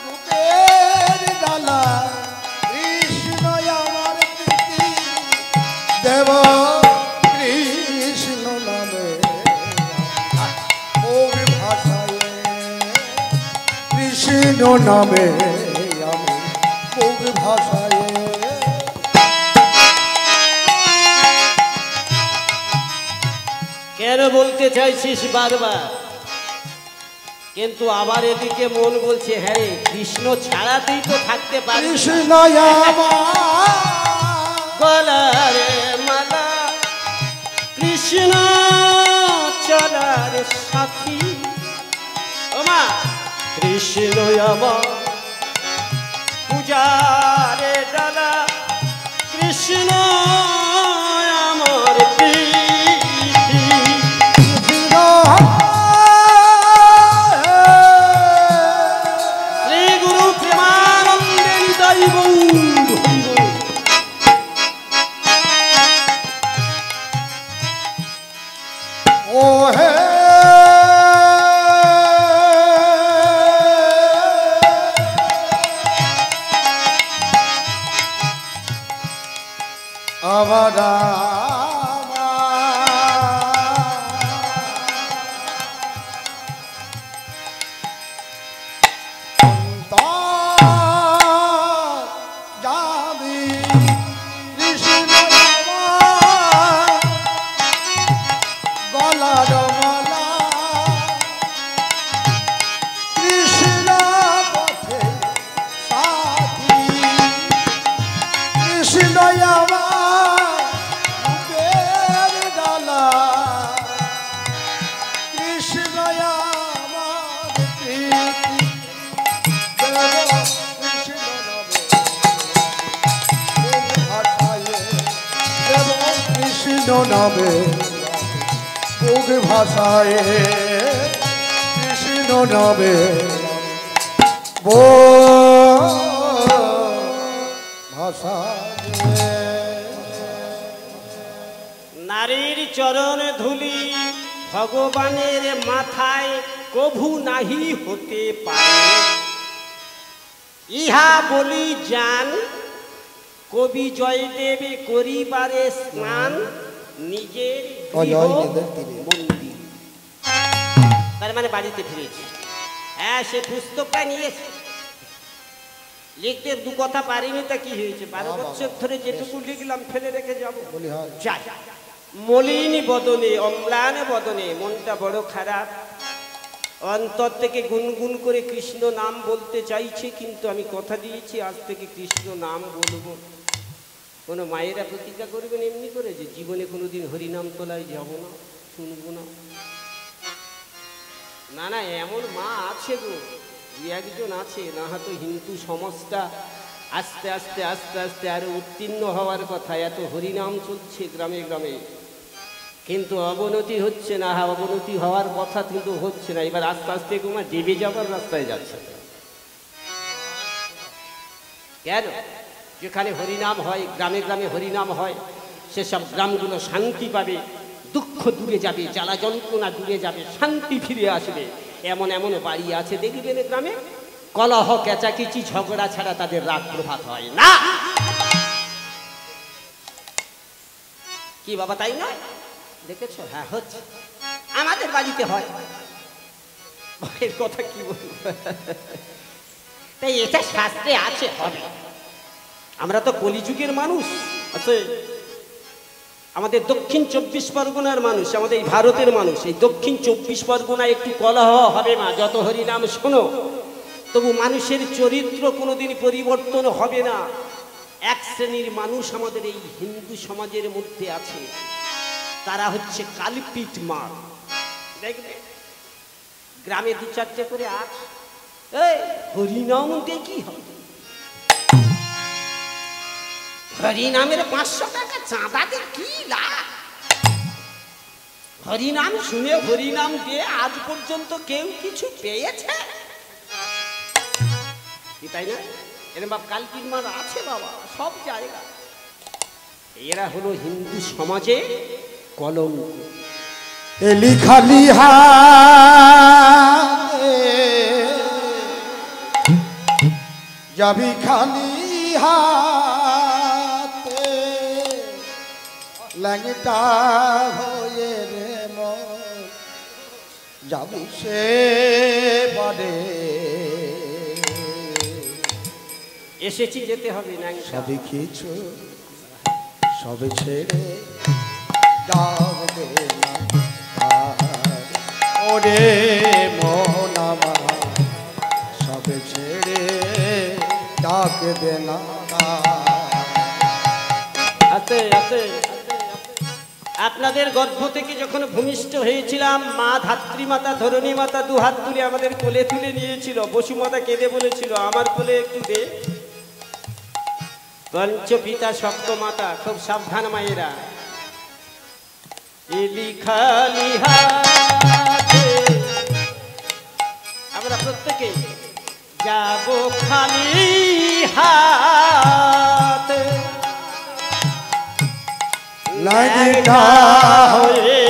C: রূপের ডালা কৃষ্ণ আমার প্রীতি দেব কৃষ্ণ নামে ও ভাষায় কৃষ্ণ নামে আমি মুখ ভাষায়
B: কেন বলতে চাইছিস বারবার কিন্তু আবার এদিকে মন বলছে হ্যাঁ রে, কৃষ্ণ ছাড়াতেই তো থাকতে পারিস
C: কৃষ্ণ আমার
B: গলারে মালা কৃষ্ণ চলার সাথী ওমা কৃষ্ণ আমার পূজারে ডালা কৃষ্ণ আমার প্রীতি শ্রী গুরু প্রেমানন্দে নিতাই বন্ধু
C: ও হে আমার যাবি কৃষ্ণ গলার মালা কৃষ্ণ পথে সাথী কৃষ্ণ আমার রূপের ডালা কৃষ্ণ আমার প্রীতি দেব কৃষ্ণ নামে ভাষায় দেব কৃষ্ণ নামে মুখ ভাষায় কৃষ্ণ নামে
B: নারীর চরণ ধুলি ভগবানের মাথায় কভু নাহি হতে পারে ইহা বলি জান কবি জয়দেবে করিবারে স্নান নিজের মন্দির, তার মানে বাড়িতে ফিরেছে। হ্যাঁ, সে পুস্তকটা নিয়েছে, লিখতে দু কথা পারিনি, তা কি হয়েছে? 12 বছর ধরে যেটুকু লিখলাম ফেলে রেখে যাবো? যাই, মলিনী বদনে অম্লান বদনে, মনটা বড় খারাপ, অন্তর থেকে গুনগুন করে কৃষ্ণ নাম বলতে চাইছে, কিন্তু আমি কথা দিয়েছি আজ থেকে কৃষ্ণ নাম বলবো। কোনো মায়েরা প্রতিজ্ঞা করবেন এমনি করে যে জীবনে কোনোদিন হরিনাম তোলায় যাব না, শুনবো না? না না, এমন মা আছে গো, একজন আছে, না হয়তো হিন্দু সমাজটা আস্তে আস্তে আস্তে আস্তে আরো উত্তীর্ণ হওয়ার কথা। এত হরিনাম চলছে গ্রামে গ্রামে, কিন্তু অবনতি হচ্ছে না। অবনতি হওয়ার কথা কিন্তু হচ্ছে না। এবার আস্তে আস্তে কুমার দেবে যাবার রাস্তায় যাচ্ছে। কেন? যেখানে হরিনাম হয়, গ্রামে গ্রামে হরিনাম হয়, সেসব গ্রামগুলো শান্তি পাবে, দুঃখ দূরে যাবে, জ্বালা যন্ত্রণা দূরে যাবে, শান্তি ফিরে আসবে। এমন এমন বাড়ি আছে দেখবেন গ্রামে, কলহ কেচাকিচি ঝগড়া ছাড়া তাদের রাগ প্রভাত হয় না। কি বাবা, তাই নয়? দেখেছো? হ্যাঁ, হচ্ছে, আমাদের বাড়িতে হয়। এর কথা কি বলবো, তাই এটা শাস্ত্রে আছে, হবে। আমরা তো কলিযুগের মানুষ, আছে আমাদের দক্ষিণ 24 পরগনার মানুষ, আমাদের এই ভারতের মানুষ। এই দক্ষিণ 24 পরগনায় একটু কলহ হবে মা, যত হরিনাম শোনো, তবু মানুষের চরিত্র কোনোদিন পরিবর্তন হবে না। এক শ্রেণীর মানুষ আমাদের এই হিন্দু সমাজের মধ্যে আছে, তারা হচ্ছে কালপিট মার। দেখবে গ্রামে 2-4টে করে আছে, হরিনাম দিয়ে কি হবে? হরিনামের 500 টাকা চাঁদা দিয়ে কি লাভ? হরিনাম শুনে, হরিনাম দিয়ে আজ পর্যন্ত কেউ কিছু পেয়েছে? তাই না? এরকম বাপ কালপিট মার আছে বাবা, সব জায়গা। এরা হলো হিন্দু সমাজে কলঙ্ক।
C: এলি খালি হাতে যাবি, খালি হাতে ল্যাংটা হয়ে রে মন যাবি সে বাড়ে।
B: এসেছি, যেতে হবে না।
C: সবই কিছু সবে ছেড়ে যাবে না, ওরে মন আমার সবে ছেড়ে ডাকে দে না।
B: আছে আছে, আপনাদের গর্ভ থেকে যখন ভূমিষ্ঠ হয়েছিলাম, মা ধাত্রী মাতা, ধরণী মাতা 2 হাত তুলে আমাদের কোলে তুলে নিয়েছিল। বসুমাতা কেঁদে বলেছিল, আমার কোলে একটু দে। পঞ্চপিতা সপ্ত মাতা, খুব সাবধান মায়েরা। এলি খালি হাতে, আমরা প্রত্যেকে যাব খালি হাতে,
C: ল্যাংটা
B: হয়ে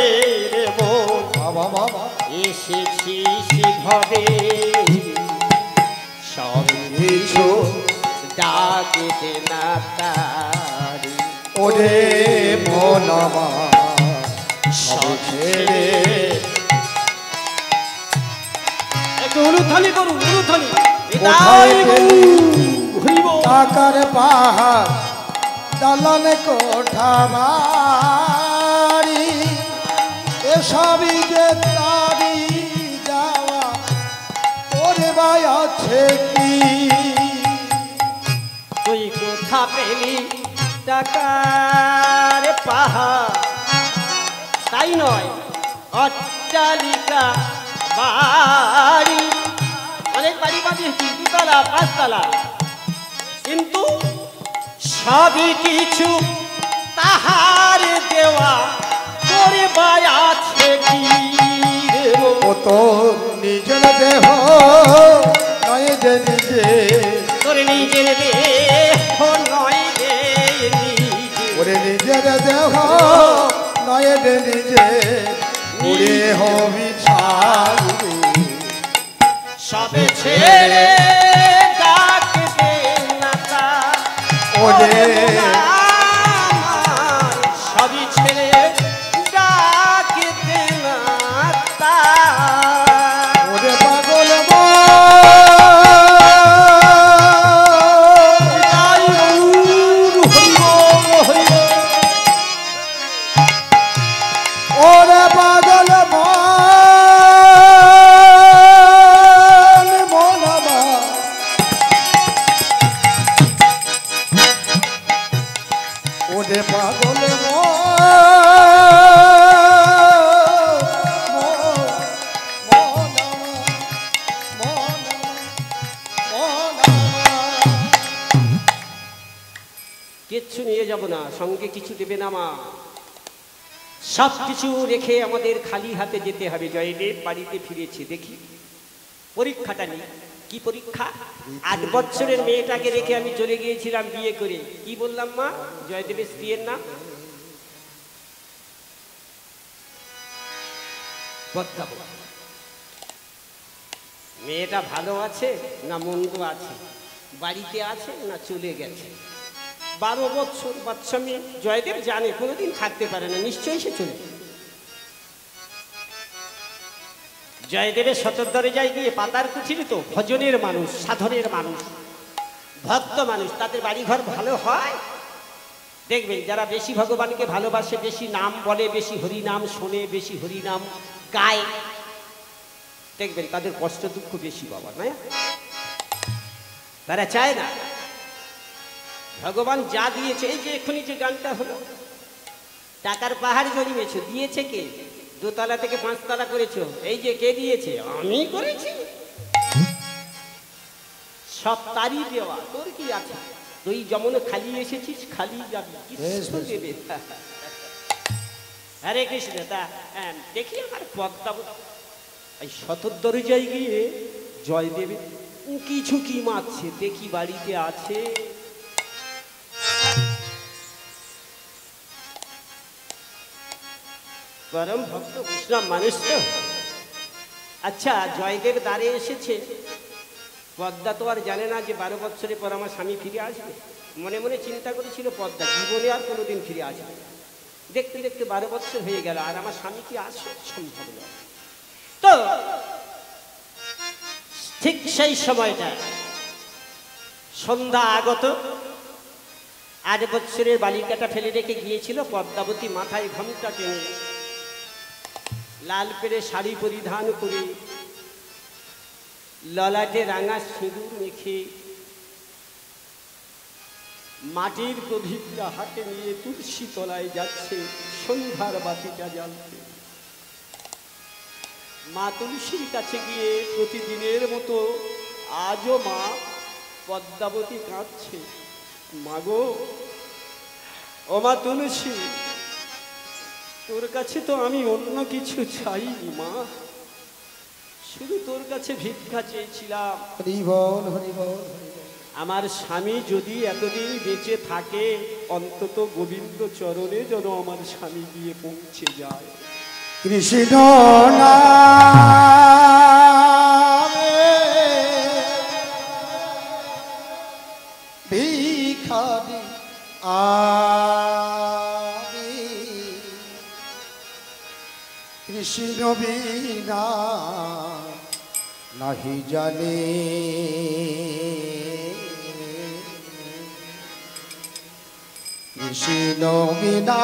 B: রে মন
C: বাবা বাবা
B: এসেছি সেভাবে, সব কিছু ডাকে না তারি,
C: ওরে মন আমার সব ছেড়ে।
B: একটু অনুধ্বনি করুন, অনুধ্বনি।
C: কোথায় গেলি টাকার পাহাড়, দালান কোঠা বাড়ি, এসবই যে তারি যাওয়া, ওরে ভাই আছে কি?
B: তুই কোথা পেলি টাকার পাহাড়? তাই নয়, অট্টালিকা বাড়ি, অনেক বাড়ি বানিয়েছি, 2 তলা 5 তলা, কিন্তু সবই কিছু তাহার দেওয়া, তোরে বাই আছে কি?
C: ও তো নিজের দেহ নয় যে নিজে,
B: তোর নিজের দেহ নয় রে নিজে,
C: ওরে নিজের দেহ নয় যে নিজে, উড়ে হবি ছাড়ি
B: সবে ছেড়ে ডাকবে না তা,
C: ওরে রে
B: সবই ছেড়ে ডাকিতে না তা
C: ওরে পাগল ওরে পাগল মনবা ওরে পাগল
B: কিচ্ছু নিয়ে যাব না, সঙ্গে কিছু দেবে না মা। সব কিছু রেখে আমাদের খালি হাতে যেতে হবে। জয়দেব বাড়িতে ফিরেছে, দেখি পরীক্ষাটা নেই। কি পরীক্ষা? 8 বছরের মেয়েটাকে রেখে আমি চলে গিয়েছিলাম বিয়ে করে। কি বললাম মা? জয়দেবের স্ত্রীর নাম পদ্মাবতী। মেয়েটা ভালো আছে না মন্দ আছে, বাড়িতে আছে না চলে গেছে। 12 বছর বাচ্চা মেয়ে। জয়দেব জানে কোনোদিন থাকতে পারে না, নিশ্চয়ই সে চলে। জয়দেবের সতর দরজায় গিয়ে পাতার কুঠির তো ভজনের মানুষ, সাধনের মানুষ, ভক্ত মানুষ, তাদের বাড়িঘর ভালো হয়। দেখবেন যারা বেশি ভগবানকে ভালোবাসে, বেশি নাম বলে, বেশি হরিনাম শোনে, বেশি হরিনাম গায়, দেখবেন তাদের কষ্ট দুঃখ বেশি বাবা, না? তারা চায় না ভগবান যা দিয়েছে। এই যে এক্ষুনি যে গানটা হলো, টাকার পাহাড় জন্মেছে, দিয়েছে কে? 2 তলা থেকে 5 তলা করেছো, এই যে কে দিয়েছে? আমি করেছি। সব তারই দেওয়া, তোর কি আছে? তুই যেমন খালি এসেছিস খালি যাবি, কিছু দেবে। হরে কৃষ্ণ। তা দেখি আমার পদ্মাবতী এই সতর দরজায় গিয়ে জয়দেব কিছু কি মারছে, দেখি বাড়িতে আছে। পরম ভক্ত বৈষ্ণব মানুষ তো। আচ্ছা, জয়দেব দ্বারে এসেছে, পদ্মা তো আর জানে না যে 12 বছরের পর আমার স্বামী ফিরে আসবে। মনে মনে চিন্তা করেছিল পদ্মা জীবনে আর কোনোদিন ফিরে আসবে। দেখতে দেখতে 12 বছর হয়ে গেল, আর আমার স্বামী কি আসবে? সম্ভব নয়। তো ঠিক সেই সময়টা সন্ধ্যা আগত। 8 বছরের বালিকাটা ফেলে রেখে গিয়েছিল পদ্মাবতী মাথায় ঘোমটা টেনে, লাল পেরে শাড়ি পরিধান করে, ললাটে রাঙা সিঁদুর মেখে, মাটির প্রদীপটা হাতে নিয়ে তুলসী তলায় যাচ্ছে সন্ধ্যার বাতিটা জ্বালতে। মা তুলসীর কাছে গিয়ে প্রতিদিনের মতো আজও মা পদ্মাবতী কাঁদছে। মাগো, ও মা তুলসী, তোর কাছে তো আমি অন্য কিছু চাইনি মা, শুধু তোর কাছে ভিক্ষা চেয়েছিলাম।
C: হরি বল হরি বল।
B: আমার স্বামী যদি এতদিন বেঁচে থাকে, অন্তত গোবিন্দ চরণে যেন আমার স্বামী গিয়ে পৌঁছে যায়।
C: কৃষ্ণ নামে ভিখারি আমি, কৃষ্ণ বিনা নাহি জানে, কৃষ্ণ বিনা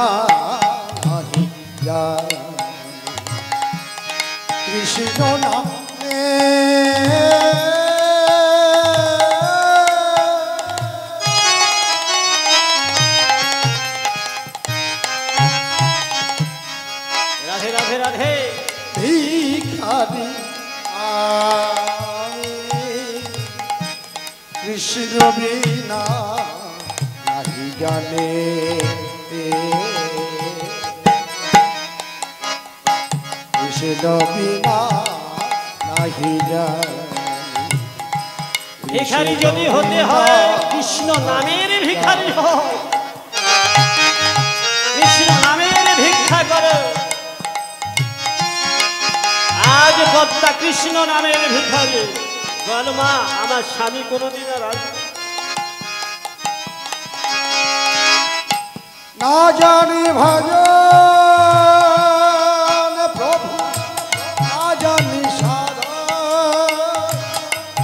C: নাহি জানে, কৃষ্ণ নামে
B: রাধে রাধে রাধে।
C: ভিখারি আমি, কৃষ্ণ বিনা নাহি জানে, কৃষ্ণ বিনা নাহি জানে।
B: ভিখারি যদি হতে হয়, কৃষ্ণ নামের ভিখারি হয়। কৃষ্ণ নামের ভিক্ষা করো। আজ পদ্মা কৃষ্ণ নামের ভিখারি। বল মা, আমার স্বামী কোনোদিন আর আসবে?
C: না জানি ভজন প্রভু না জানি সাধন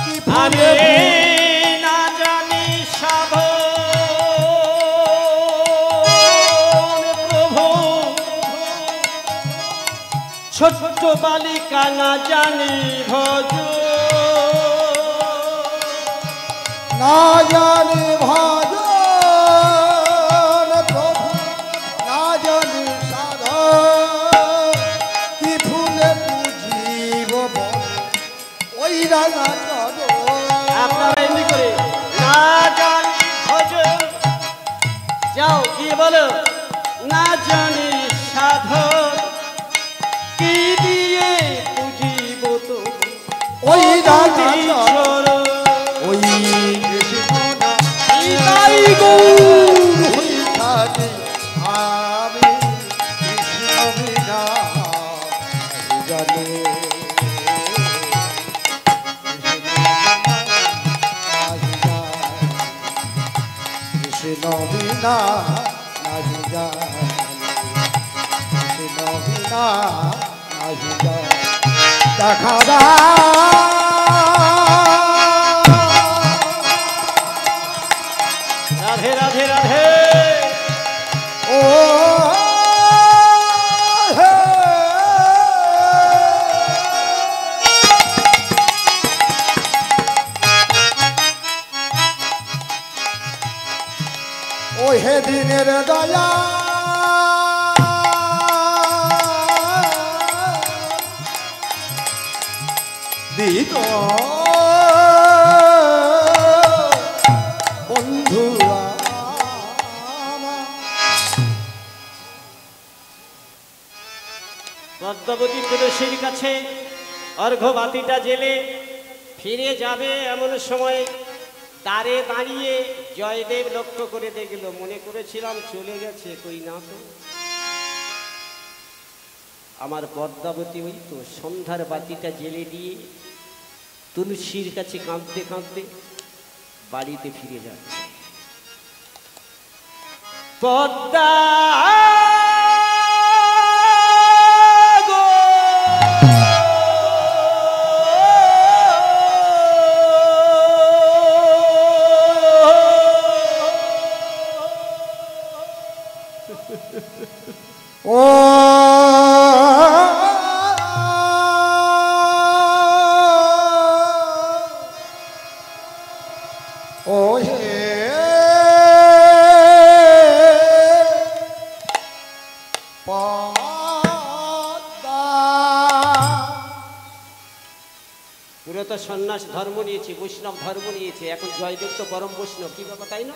C: কি
B: আমি
C: ফুলে
B: না জানি সাধন প্রভু, ছোট্ট বালিকা না জানি ভজ,
C: না জানি ভজন প্রভু না জানি সাধন কি ফুলে পুজিব ওই রাঙা
B: আপনারা এমনি করে না জানি ভজ, যাও গিয়ে বলো না জানি সাধন কি দিয়ে পুজিব তো
C: ওই রাঙা
B: চরণ।
C: ওই কৃষ্ণ না নিতাই গৌর হইতাছি আমি কৃষ্ণ বিনা জানে কৃষ্ণ বিনা নাহি জানে কৃষ্ণ বিনা নাহি জানে দেখা
B: রাধে রাধে রাধে।
C: ও হে ও হে দিনের দয়া দিত বন্ধুরা
B: পদ্মাবতী তুলসীর কাছে অর্ঘ্যবাতিটা জেলে ফিরে যাবে এমন সময় দ্বারে দাঁড়িয়ে জয়দেব লক্ষ্য করে দেখল, মনে করেছিলাম চলে গেছে, কই না তো। আমার পদ্মাবতী ওই তো সন্ধ্যার বাতিটা জেলে দিয়ে তুলসীর কাছে কাঁদতে কাঁদতে বাড়িতে ফিরে যাচ্ছে। পদ্মা গো,
C: ও ও হে পদ্মা
B: পুরো তো সন্ন্যাস ধর্ম নিয়েছে, বৈষ্ণব ধর্ম নিয়েছে, এখন জয়দেব তো পরম বৈষ্ণব, কি বাবা তাই না?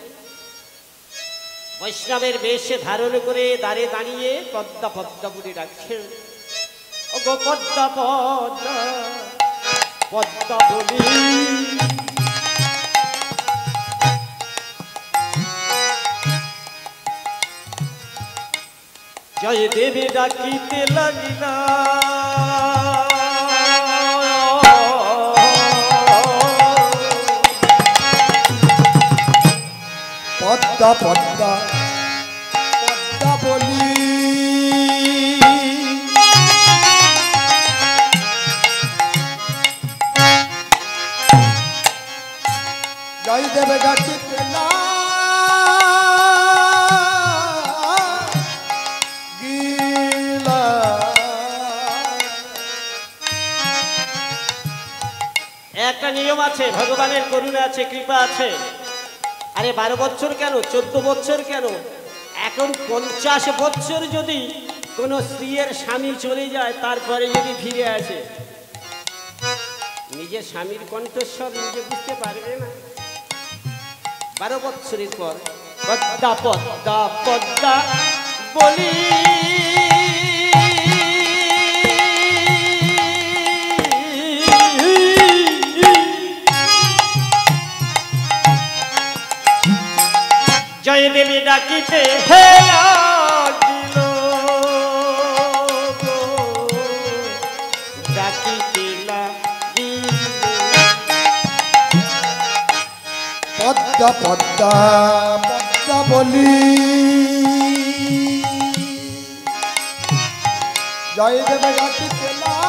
B: বৈষ্ণবের বেশে ধারণ করে দ্বারে দাঁড়িয়ে পদ্মা পদ্মা বলে রাখছে, ও গো পদ্মা পদ্মা পদ্মা বলি। জয়দেব ডাকিতে লাগিলা,
C: পদ্মা পদ্মা পদ্মা বলি জয়দেব ডাকিতে লাগিলা
B: একটা নিয়ম আছে, ভগবানের করুণা আছে, কৃপা আছে। আরে 12 বছর কেন, 14 বছর কেন, এখন 50 বছর যদি কোনো স্ত্রীর স্বামী চলে যায় তারপরে যদি ফিরে আসে, নিজের স্বামীর কণ্ঠস্বর নিজে বুঝতে পারবে না। 12 বছরের পর পদ্মা পদ্মা পদ্মা বলি, জয়দেবী ডাকিতে হে লাগিল গো, ডাকিতে লাগিল।
C: পদ্মা পদ্মা পদ্মা বলি জয়দেব গাছিতে লাগিল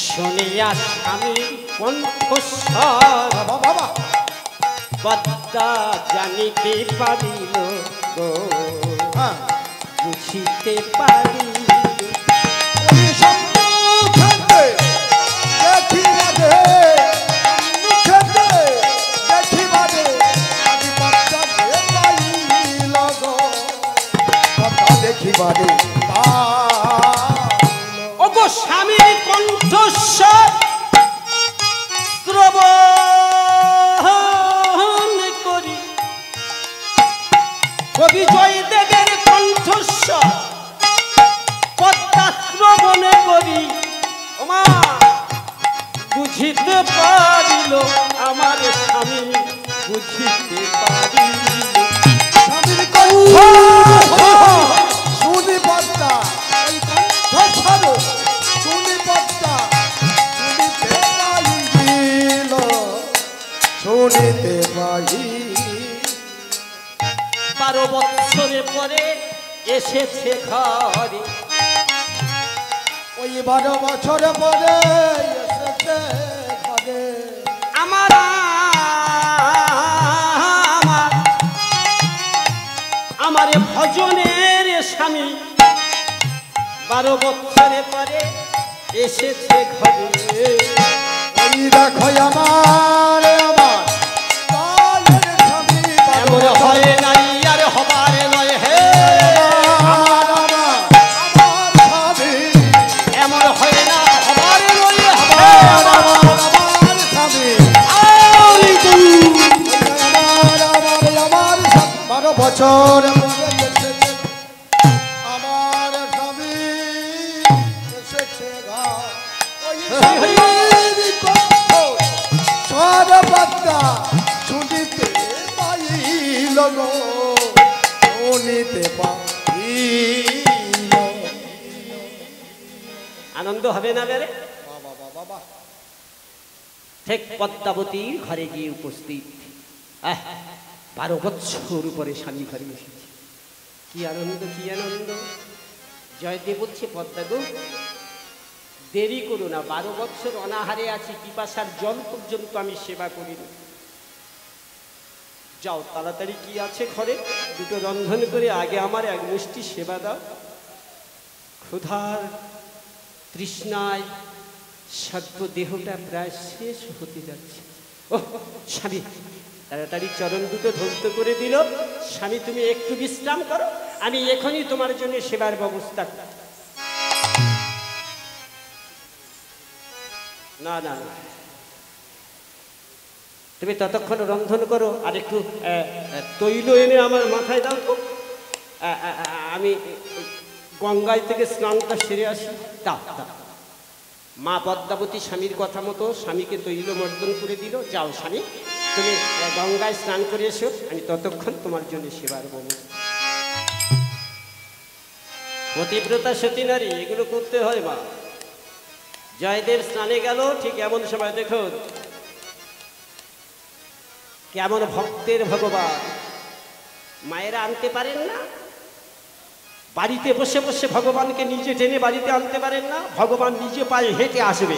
B: শুনিয়া স্বামী কণ্ঠস্বর
C: বাবা বাবা
B: পদ্মা জানিতে পারিল গো
C: হ্যাঁ
B: বুঝিতে পারিল
C: ওই সম্মুখেতে দেখিবাদে সম্মুখেতে দেখিবাদে আমি পদ্মাকে পাইল গো পদ্মা দেখিবাদে
B: ওগো স্বামীর কণ্ঠস্বর শ্রবণ করি কবি জয়দেবের কণ্ঠস্বর পদ্মা শ্রবণ করি ওমা বুঝিতে পারিল আমার স্বামী বুঝিতে পারিল
C: স্বামীর কণ্ঠ শুনি পদ্মা ওই কণ্ঠ ছাড়ো শুনি পদ্মা শুনিতে পাইল শুনিতে পাই
B: 12 বছরে পরে এসেছে ঘরে
C: ওই 12 বছর পরে এসেছে ঘরে
B: আমার আমার ভজনের স্বামী 12 বছরে পরে এসেছে ঘরে
C: ওই দেখো আমার আমার কালের স্বামী
B: এমন হয় নাই আর হবার নয় হে
C: আমার আমার আমার স্বামী
B: এমন হয় না হবার নয়
C: আমার আমার আমার স্বামী আমার 12 বছর পরে এসেছে আমার স্বামী এসেছে ঘর ওই স্বামীর কণ্ঠ সর্বদা শুনিতে পাইল গো শুনিতে পাইল
B: আনন্দ হবে না বেরে
C: বাবা বাবা বাবা
B: ঠিক পদ্মাবতীর ঘরে গিয়ে উপস্থিত 12 বছর উপরে স্বামী ঘরে এসেছে কি আনন্দ কি আনন্দ জয়দেব বলছে পদ্মা গো দেরি করো না 12 বছর অনাহারে আছি পিপাসার জল পর্যন্ত আমি সেবা করিনি যাও তাড়াতাড়ি কি আছে ঘরে দুটো রন্ধন করে আগে আমার এক মুষ্টি সেবা দাও ক্ষুধার তৃষ্ণায় সর্ব দেহটা প্রায় শেষ হতে যাচ্ছে ও স্বামী তাড়াতাড়ি চরণ দুটো ধৌত করে দিল স্বামী তুমি একটু বিশ্রাম করো আমি এখনই তোমার জন্য সেবার ব্যবস্থা করি না না না তুমি ততক্ষণ রন্ধন করো আর একটু তৈল এনে আমার মাথায় দাও তো আমি গঙ্গায় থেকে স্নানটা সেরে আসি দাও দাও মা পদ্মাবতী স্বামীর কথা মতো স্বামীকে তৈল মর্দন করে দিল যাও স্বামী তুমি গঙ্গায় স্নান করে এসো আমি ততক্ষণ তোমার জন্য সেবার ব্যবস্থা পতিব্রতা সতী নারী এগুলো করতে হয় মা জয়দেব স্নানে গেল ঠিক এমন সময় দেখুন কেমন ভক্তের ভগবান মায়েরা আনতে পারেন না বাড়িতে বসে বসে ভগবানকে নিজে টেনে বাড়িতে আনতে পারেন না ভগবান নিজে পায়ে হেঁটে আসবে